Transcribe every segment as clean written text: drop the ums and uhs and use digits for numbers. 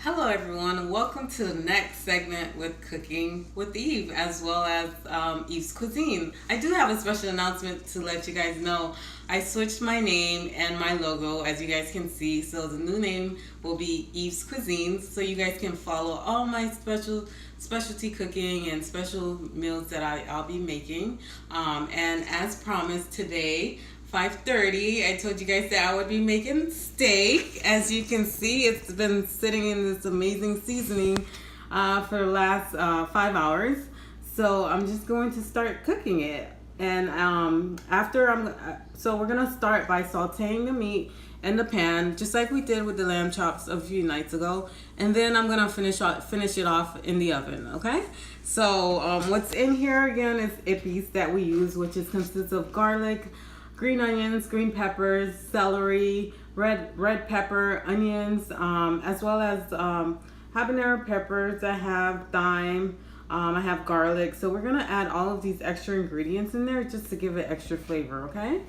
Hello, everyone. Welcome to the next segment with Cooking with Eve, as well as Eve's Cuisine. I do have a special announcement to let you guys know. I switched my name and my logo, as you guys can see. So the new name will be Eve's Cuisine, so you guys can follow all my specialty cooking and special meals that I'll be making. And as promised today, 5:30. I told you guys that I would be making steak. As you can see, it's been sitting in this amazing seasoning for the last 5 hours. So I'm just going to start cooking it. And so we're gonna start by sautéing the meat in the pan, just like we did with the lamb chops a few nights ago. And then I'm gonna finish it off in the oven. Okay. So what's in here again is ippies that we use, which consists of garlic, green onions, green peppers, celery, red pepper, onions, as well as habanero peppers. I have thyme. I have garlic. So we're gonna add all of these extra ingredients in there just to give it extra flavor. Okay.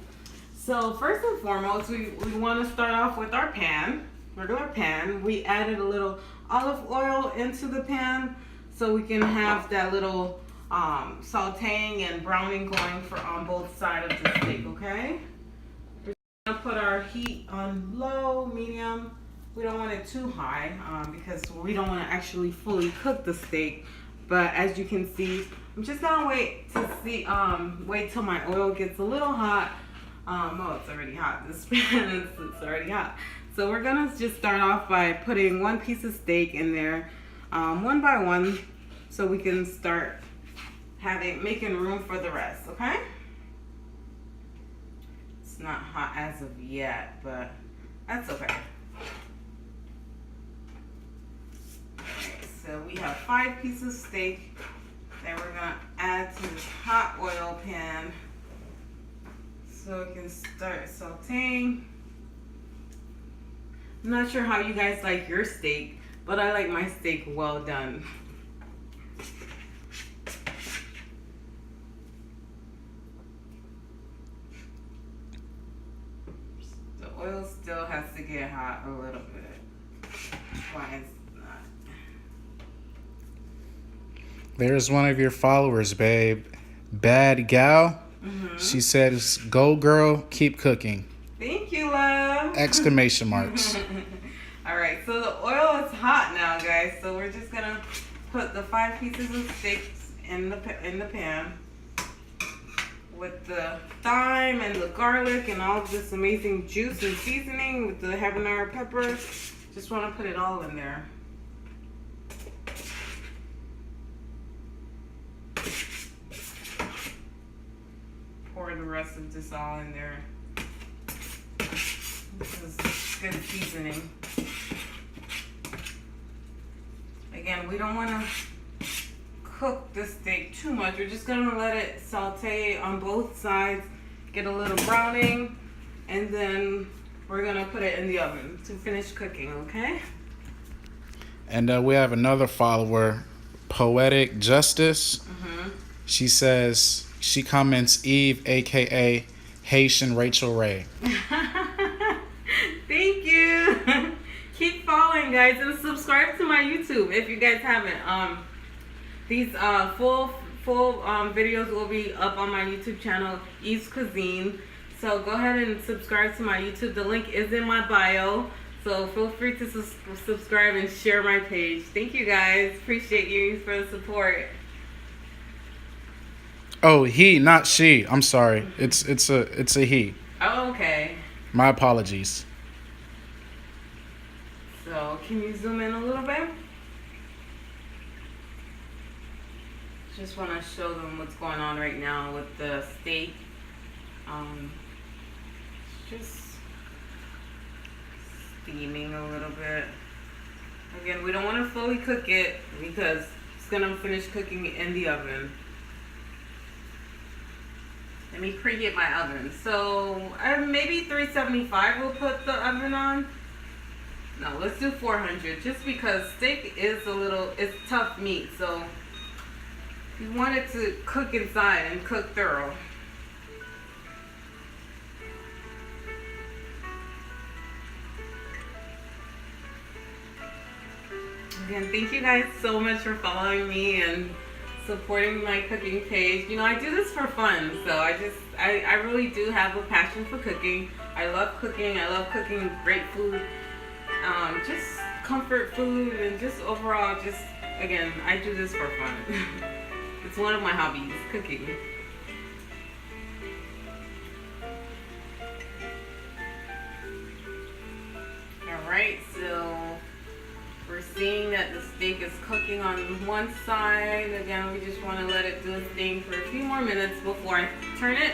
So first and foremost, we want to start off with our pan, regular pan. We added a little olive oil into the pan so we can have that little sauteing and browning going for on both sides of the steak. Okay, we're gonna put our heat on low, medium. We don't want it too high because we don't want to actually fully cook the steak. But as you can see, I'm just gonna wait till my oil gets a little hot. Oh, it's already hot. This pan it's already hot. So we're gonna just start off by putting one piece of steak in there, one by one, so we can start making room for the rest. Okay. It's not hot as of yet, but that's okay. Alright, so we have 5 pieces of steak that we're gonna add to this hot oil pan so we can start sauteing. I'm not sure how you guys like your steak, but I like my steak well done. Oil still has to get hot a little bit. Why it's not? There's one of your followers, babe. Bad gal. She says, "Go girl, keep cooking." Thank you, love. Exclamation marks. All right, so the oil is hot now, guys. So we're just gonna put the 5 pieces of steak in the pan with the thyme and the garlic and all of this amazing juice and seasoning with the habanero peppers. Just want to put it all in there. Pour the rest of this all in there. This is good seasoning. Again, we don't want to cook the steak too much. We're just gonna let it saute on both sides, get a little browning, and then we're gonna put it in the oven to finish cooking. Okay. And we have another follower, Poetic Justice. She says, she comments, Eve, aka Haitian Rachel Ray. Thank you. Keep following, guys, and subscribe to my YouTube if you guys haven't. These full videos will be up on my YouTube channel, Eve's Cuisine. So go ahead and subscribe to my YouTube. The link is in my bio. So feel free to subscribe and share my page. Thank you, guys. Appreciate you for the support. Oh, he, not she. I'm sorry. It's a he. Oh, okay. My apologies. So can you zoom in a little bit? Just want to show them what's going on right now with the steak. Just steaming a little bit. Again, we don't want to fully cook it because it's going to finish cooking in the oven. Let me preheat my oven. So maybe 375 we'll put the oven on. No, let's do 400 just because steak is it's tough meat. So you want it to cook inside and cook thorough. Again, thank you guys so much for following me and supporting my cooking page. You know, I do this for fun, so I really do have a passion for cooking. I love cooking. I love cooking great food, just comfort food, and just overall, just again, I do this for fun. It's one of my hobbies, cooking. Alright, so we're seeing that the steak is cooking on one side. Again, we just want to let it do its thing for a few more minutes before I turn it.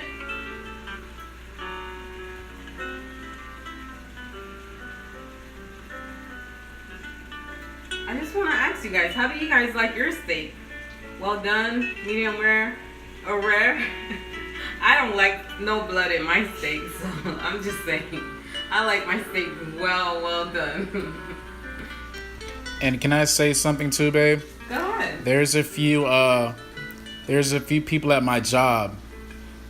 I just want to ask you guys, how do you guys like your steak? Well done, medium rare, or rare? I don't like no blood in my steak, so I'm just saying. I like my steak well done. And can I say something too, babe? Go ahead. There's a few people at my job.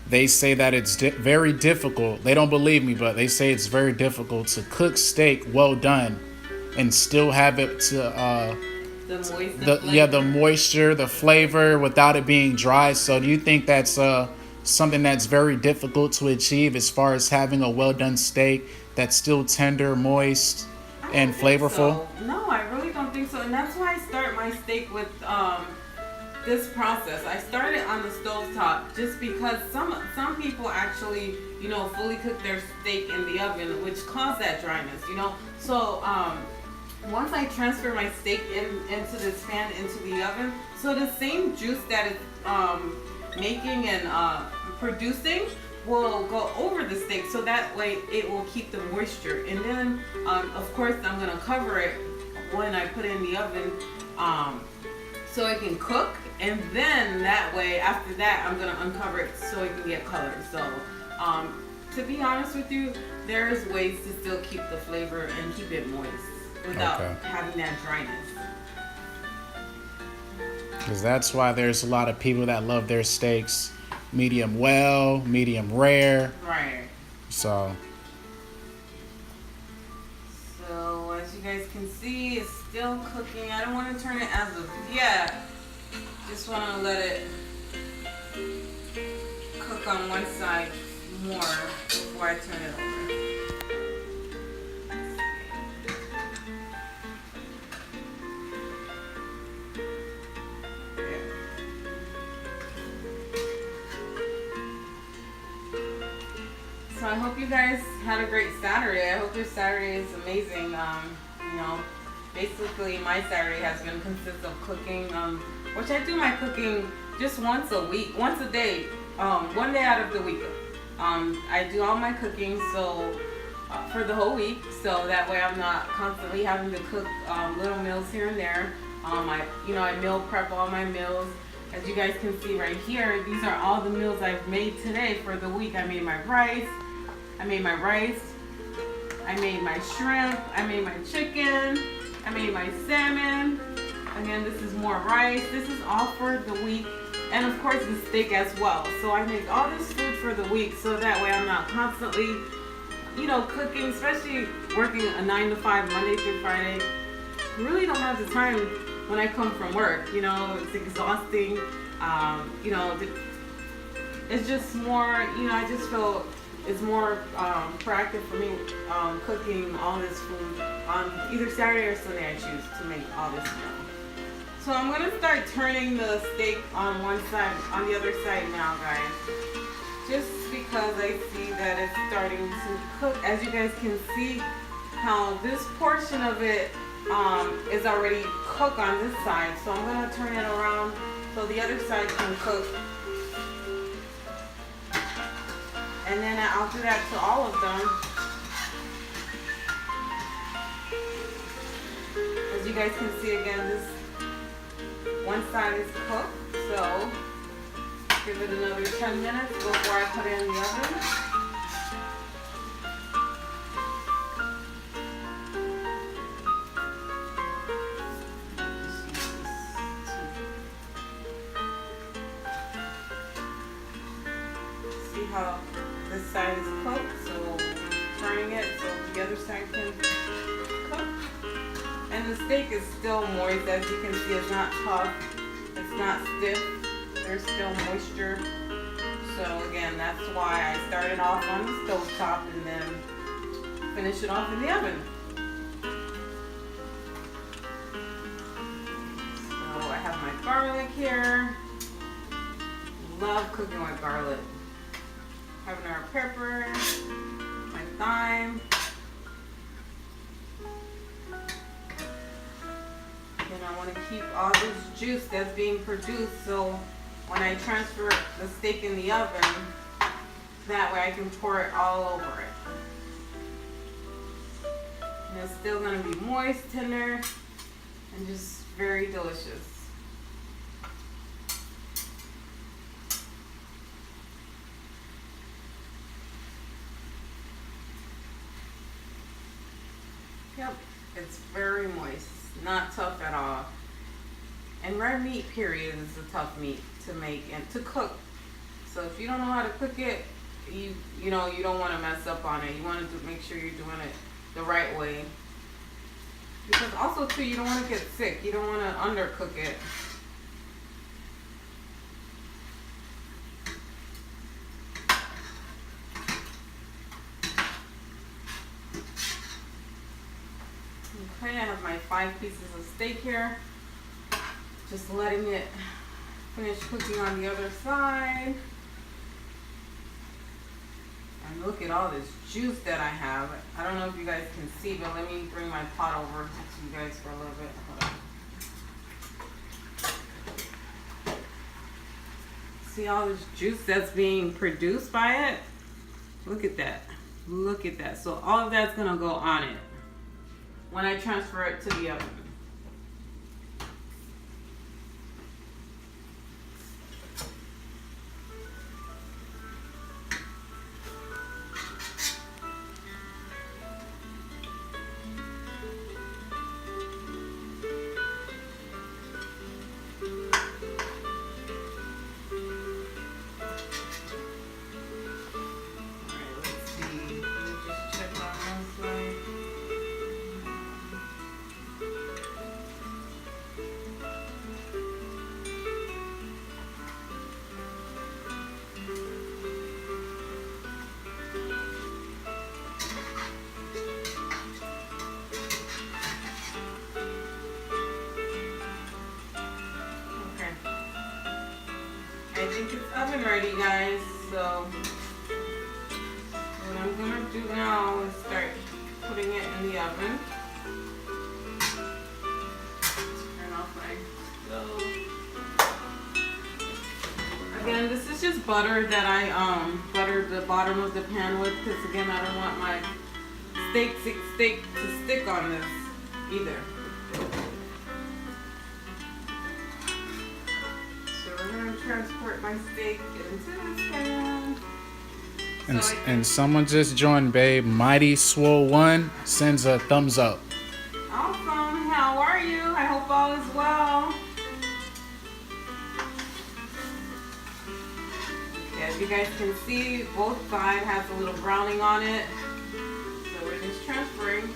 They say that it's very difficult. They don't believe me, but they say it's very difficult to cook steak well done and still have it to the moisture, the flavor without it being dry. So do you think that's something that's very difficult to achieve as far as having a well done steak that's still tender, moist, and flavorful? So. No, I really don't think so. And that's why I start my steak with this process. I started on the stovetop just because some people actually, you know, fully cook their steak in the oven, which causes that dryness, you know. So once I transfer my steak into this pan into the oven, so the same juice that it's making and producing will go over the steak, so that way it will keep the moisture. And then of course I'm going to cover it when I put it in the oven so it can cook, and then that way after that I'm going to uncover it so it can get color. So to be honest with you, there's ways to still keep the flavor and keep it moist without having that dryness. Because that's why there's a lot of people that love their steaks medium well, medium rare. Right. So as you guys can see, it's still cooking. I don't want to turn it as of yet. Just want to let it cook on one side more before I turn it over. So I hope you guys had a great Saturday. I hope your Saturday is amazing. You know, basically my Saturday has been consists of cooking, which I do my cooking just once a week, once a day, one day out of the week. I do all my cooking for the whole week, so that way I'm not constantly having to cook little meals here and there. I meal prep all my meals. As you guys can see right here, these are all the meals I've made today for the week. I made my rice, I made my shrimp, I made my chicken, I made my salmon. Again, this is more rice. This is all for the week. And of course the steak as well. So I make all this food for the week, so that way I'm not constantly, cooking, especially working a 9 to 5 Monday through Friday. I really don't have the time when I come from work. It's exhausting. It's just more, I just feel it's more proactive for me cooking all this food on either Saturday or Sunday. I choose to make all this meal. So I'm going to start turning the steak on the other side now, guys. Just because I see that it's starting to cook. As you guys can see how this portion of it is already cooked on this side. So I'm going to turn it around so the other side can cook. And then I'll do that to all of them. As you guys can see again, this one side is cooked, so give it another 10 minutes before I put it in the oven. See how this side is cooked, so turning it so the other side can cook. And the steak is still moist. As you can see, it's not tough. It's not stiff. There's still moisture. So again, that's why I started off on the stove top and then finish it off in the oven. So I have my garlic here. Love cooking with garlic. Having our pepper, my thyme. And I want to keep all this juice that's being produced, so when I transfer the steak in the oven, that way I can pour it all over it. And it's still going to be moist, tender, and just very delicious. Yep, it's very moist, not tough at all. And red meat, period, is a tough meat to make and to cook. So if you don't know how to cook it, you don't want to mess up on it. You want to make sure you're doing it the right way. Because also too, you don't want to get sick. You don't want to undercook it. Okay, I have my 5 pieces of steak here. Just letting it finish cooking on the other side. And look at all this juice that I have. I don't know if you guys can see, but let me bring my pot over to you guys for a little bit. Hold on. See all this juice that's being produced by it? Look at that. Look at that. So all of that's gonna go on it when I transfer it to the oven. I think it's oven ready, guys. So what I'm gonna do now is start putting it in the oven. Turn off my stove. Again, this is just butter that I buttered the bottom of the pan with, because again, I don't want my steak to stick on this either. Transport my steak into this pan. And someone just joined, babe. Mighty Swole 1 sends a thumbs up. Awesome. How are you? I hope all is well. Okay, as you guys can see, both sides has a little browning on it. So we're just transferring.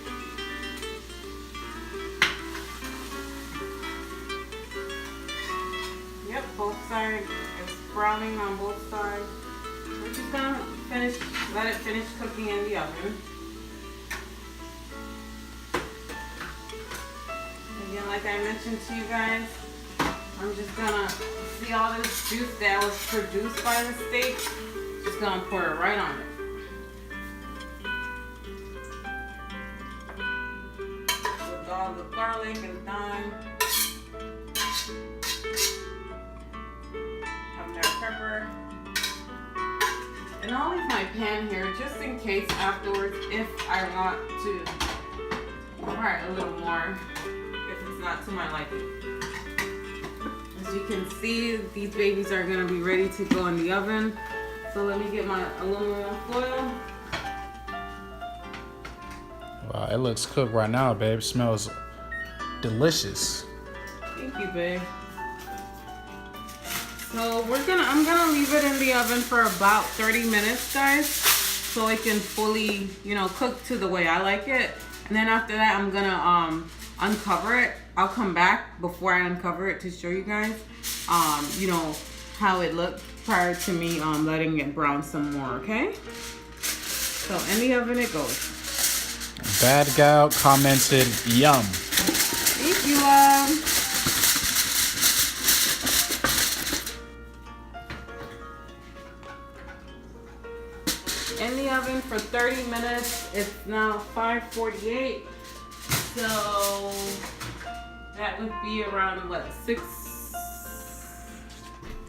Yep, both sides. It's browning on both sides. We're just gonna let it finish cooking in the oven. Again, like I mentioned to you guys, I'm just gonna see all this juice that was produced by the steak. Just gonna pour it right on it. With all the garlic and thyme. Pepper. And I'll leave my pan here just in case afterwards if I want to fry it a little more, if it's not to my liking. As you can see, these babies are going to be ready to go in the oven. So let me get my aluminum foil. Wow, it looks cooked right now, babe. It smells delicious. Thank you, babe. So I'm gonna leave it in the oven for about 30 minutes, guys, so it can fully, cook to the way I like it. And then after that, I'm gonna uncover it. I'll come back before I uncover it to show you guys, you know, how it looked prior to me letting it brown some more. Okay. So in the oven it goes. Bad Gal commented, "Yum." Thank you, In the oven for 30 minutes. It's now 5:48. So that would be around what,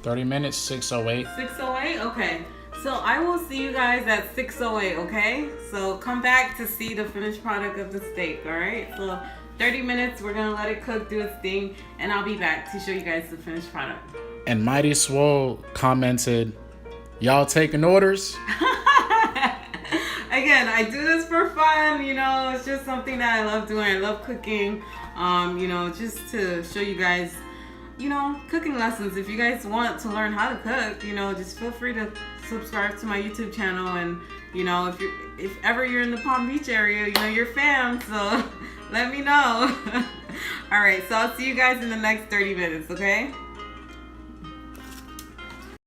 30 minutes, 6:08. 6:08? Okay. So I will see you guys at 6:08, okay? So come back to see the finished product of the steak, all right? So 30 minutes, we're gonna let it cook, do its thing, and I'll be back to show you guys the finished product. And Mighty Swole commented, "Y'all taking orders?" Again, I do this for fun, you know, it's just something that I love doing. I love cooking, you know, just to show you guys, you know, cooking lessons. If you guys want to learn how to cook, you know, just feel free to subscribe to my YouTube channel. And, you know, if ever you're in the Palm Beach area, you know, you're fam, so let me know. All right, so I'll see you guys in the next 30 minutes, okay?